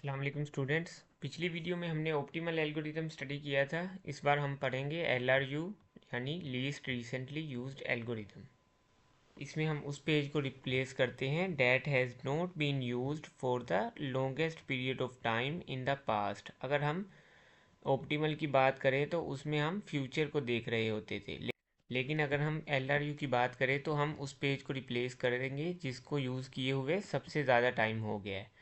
अस्सलाम वालेकुम स्टूडेंट्स। पिछली वीडियो में हमने ऑप्टिमल एल्गोरिथम स्टडी किया था। इस बार हम पढ़ेंगे LRU यानी लीस्ट रिसेंटली यूज्ड एल्गोरिथम। इसमें हम उस पेज को रिप्लेस करते हैं that has not been used for the longest period of time in the past. अगर हम ऑप्टिमल की बात करें तो उसमें हम फ्यूचर को देख रहे होते थे, लेकिन अगर हम LRU की बात करें तो हम उस पेज को रिप्लेस करेंगे जिसको यूज़ किए हुए सबसे ज़्यादा टाइम हो गया है।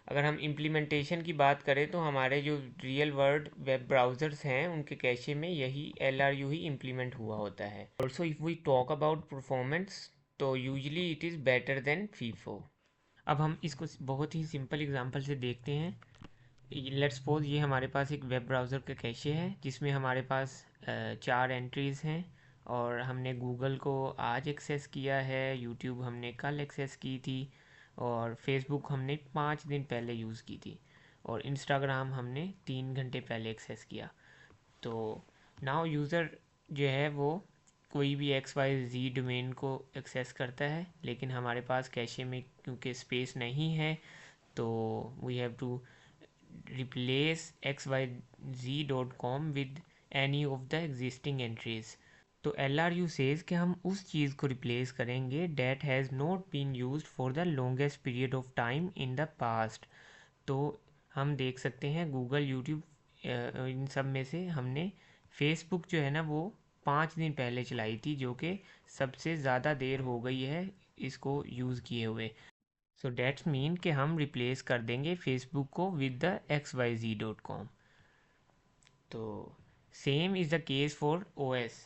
अगर हम इम्प्लीमेंटेशन की बात करें तो हमारे जो रियल वर्ल्ड वेब ब्राउज़र्स हैं उनके कैशे में यही LRU ही इम्प्लीमेंट हुआ होता है। Also if we talk about performance तो usually it is better than FIFO. अब हम इसको बहुत ही सिंपल एग्जांपल से देखते हैं। लेट्स सपोज ये हमारे पास एक वेब ब्राउज़र का कैशे है जिसमें हमारे पास 4 एंट्रीज़ हैं और हमने गूगल को आज एक्सेस किया है, यूट्यूब हमने कल एक्सेस की थी और फेसबुक हमने 5 दिन पहले यूज़ की थी और इंस्टाग्राम हमने 3 घंटे पहले एक्सेस किया। तो नाउ यूज़र जो है वो कोई भी XYZ डोमेन को एक्सेस करता है, लेकिन हमारे पास कैशे में क्योंकि स्पेस नहीं है तो we have to replace xyz.com with any of the existing entries। तो LRU says कि हम उस चीज़ को रिप्लेस करेंगे that has not been used for the longest period of time in the past। तो हम देख सकते हैं गूगल, यूट्यूब, इन सब में से हमने फेसबुक जो है ना वो 5 दिन पहले चलाई थी, जो कि सबसे ज़्यादा देर हो गई है इसको यूज़ किए हुए। सो डेट्स मीन कि हम रिप्लेस कर देंगे फेसबुक को विद द xyz.com। तो same is the case for OS।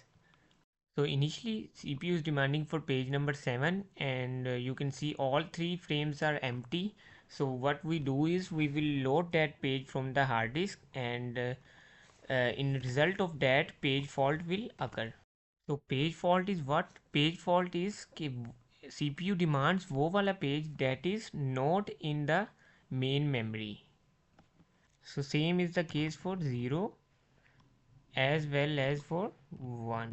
So initially CPU is demanding for page number 7 and you can see all 3 frames are empty. So what we do is we will load that page from the hard disk and in result of that page fault will occur। So page fault is what? Page fault is कि CPU demands वो वाला page that is not in the main memory। So same is the case for 0 as well as for 1,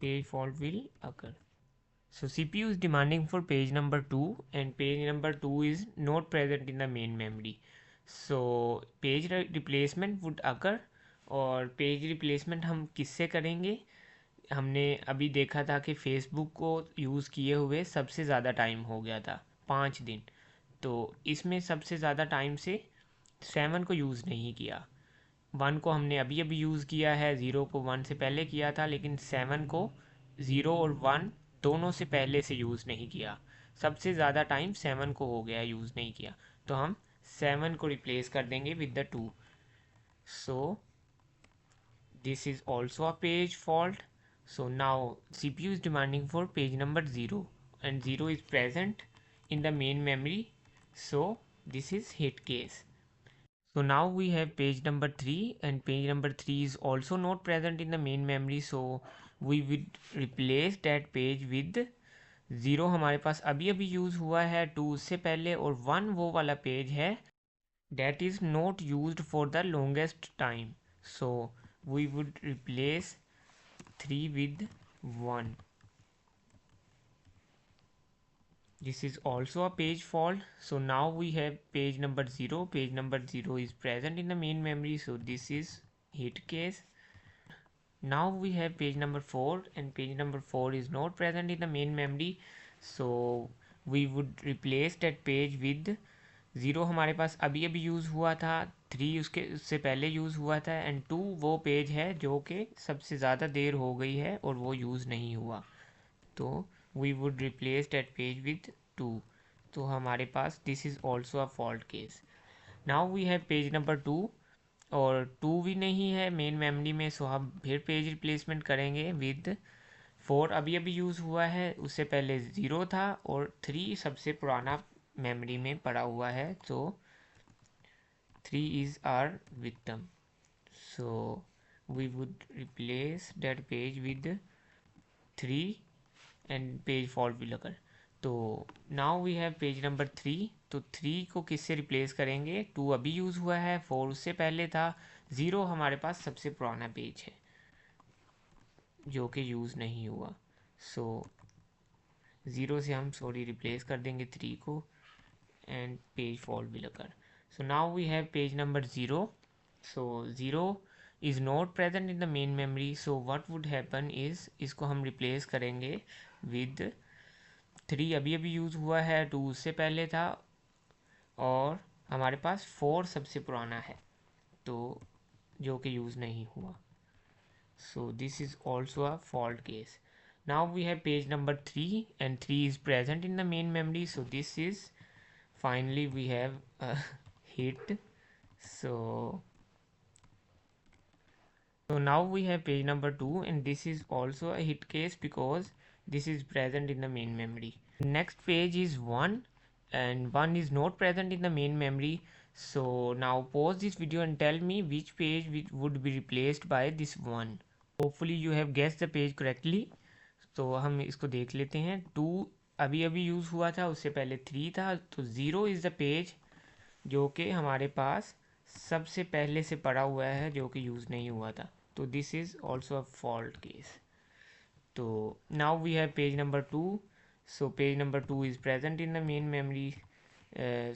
page fault will occur। So CPU is demanding for page number 2 and page number 2 is not present in the main memory। So page replacement would occur। और page replacement हम किससे करेंगे? हमने अभी देखा था कि Facebook को यूज़ किए हुए सबसे ज़्यादा टाइम हो गया था, 5 दिन। तो इसमें सबसे ज़्यादा टाइम से 7 को यूज़ नहीं किया, 1 को हमने अभी अभी यूज़ किया है, 0 को 1 से पहले किया था, लेकिन 7 को 0 और 1 दोनों से पहले से यूज़ नहीं किया। सबसे ज़्यादा टाइम 7 को हो गया यूज़ नहीं किया, तो हम 7 को रिप्लेस कर देंगे with the 2। So this is also a page fault। So now CPU is demanding for page number 0 and 0 is present in the main memory, so this is hit case। So now we have page number 3 and page number 3 is also not present in the main memory, so we will replace that page with 0 हमारे पास अभी अभी use हुआ है, 2 उससे पहले और 1 वो वाला पेज है that is not used for the longest time, so we would replace 3 with 1। This is also a page fault, so now we have page number 0, page number 0 is present in the main memory, so this is hit case। Now we have page number 4 and page number 4 is not present in the main memory, so we would replace that page with 0 हमारे पास अभी अभी use हुआ था, 3 उससे पहले use हुआ था and 2 वो पेज है जो कि सबसे ज़्यादा देर हो गई है और वो यूज़ नहीं हुआ, तो we would replace that page with 2। तो हमारे पास this is also a fault case. Now we have page number 2 और 2 भी नहीं है मेन मेमोरी में, सो हम फिर पेज रिप्लेसमेंट करेंगे विद 4 अभी अभी यूज़ हुआ है, उससे पहले 0 था और 3 सबसे पुराना मेमोरी में पड़ा हुआ है, तो 3 is our victim। So we would replace that page with 3 and page fault will occur। तो now we have page number 3। तो 3 को किससे रिप्लेस करेंगे? 2 अभी यूज़ हुआ है, 4 उससे पहले था, 0 हमारे पास सबसे पुराना पेज है जो कि यूज़ नहीं हुआ, सो 0 से हम रिप्लेस कर देंगे 3 को and page fault will occur. So now we have page number 0. So 0 is not present in the main memory. So what would happen is इसको हम replace करेंगे with 3 अभी अभी यूज़ हुआ है, 2 उससे पहले था, और हमारे पास 4 सबसे पुराना है तो जो कि यूज़ नहीं हुआ. So this is also a fault case. Now we have page number 3 and 3 is present in the main memory. So this is finally we have a hit. So now we have page number 2 and this is also a hit case because this is present in the main memory. Next page is 1 and 1 is not present in the main memory. So now pause this video and tell me which page would be replaced by this 1. Hopefully you have guessed the page correctly. तो हम इसको देख लेते हैं. 2 अभी अभी use हुआ था, उससे पहले 3 था, तो 0 इज़ द पेज जो कि हमारे पास सबसे पहले से पड़ा हुआ है जो कि यूज़ नहीं हुआ था. तो this is also a fault case. तो now we have page number 2. So page number 2 is present in the main memory.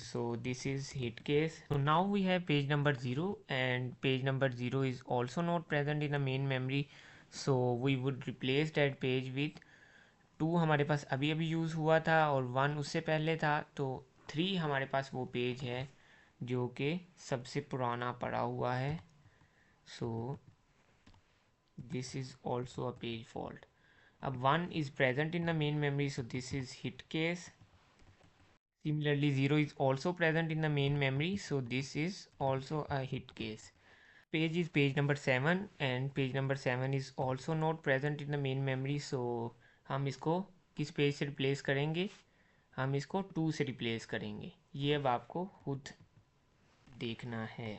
So this is hit case. So now we have page number 0 and page number 0 is also not present in the main memory. So we would replace that page with 2 हमारे पास अभी अभी use हुआ था और 1 उससे पहले था. तो 3 हमारे पास वो पेज है जो कि सबसे पुराना पड़ा हुआ है. So this is also a page fault. 1 is present in the main memory, so this is hit case. Similarly 0 is also present in the main memory, so this is also a hit case. Page is page number 7 and page number 7 is also not present in the main memory. So हम इसको किस page से replace करेंगे? हम इसको 2 से replace करेंगे. ये अब आपको खुद देखना है.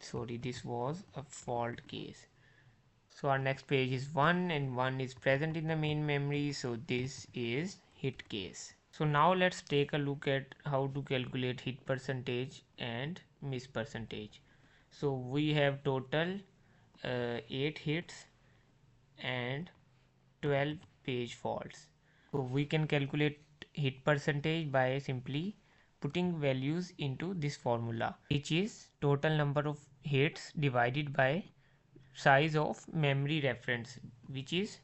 Sorry, this was a fault case. So our next page is 1 and 1 is present in the main memory, so this is hit case. So now let's take a look at how to calculate hit percentage and miss percentage. So we have total 8 hits and 12 page faults. So we can calculate hit percentage by simply putting values into this formula, which is total number of hits divided by size of memory reference, which is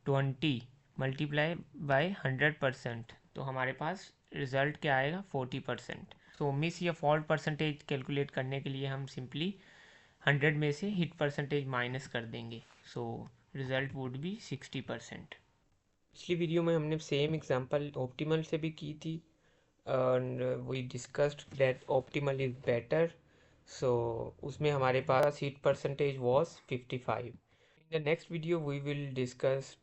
20 multiply by 100%. तो हमारे पास result क्या आएगा? 40%. तो miss या fault percentage calculate करने के लिए हम सिंपली 100 में से हिट परसेंटेज माइनस कर देंगे. So result would be 60%. पिछली वीडियो में हमने सेम एग्जांपल ऑप्टिमल से भी की थी and we discussed that optimal is better. So उसमें हमारे पास hit percentage was 55. In the next video we will discuss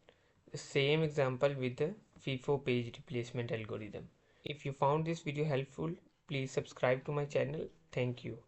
the same example with the FIFO page replacement algorithm. If you found this video helpful, please subscribe to my channel. Thank you.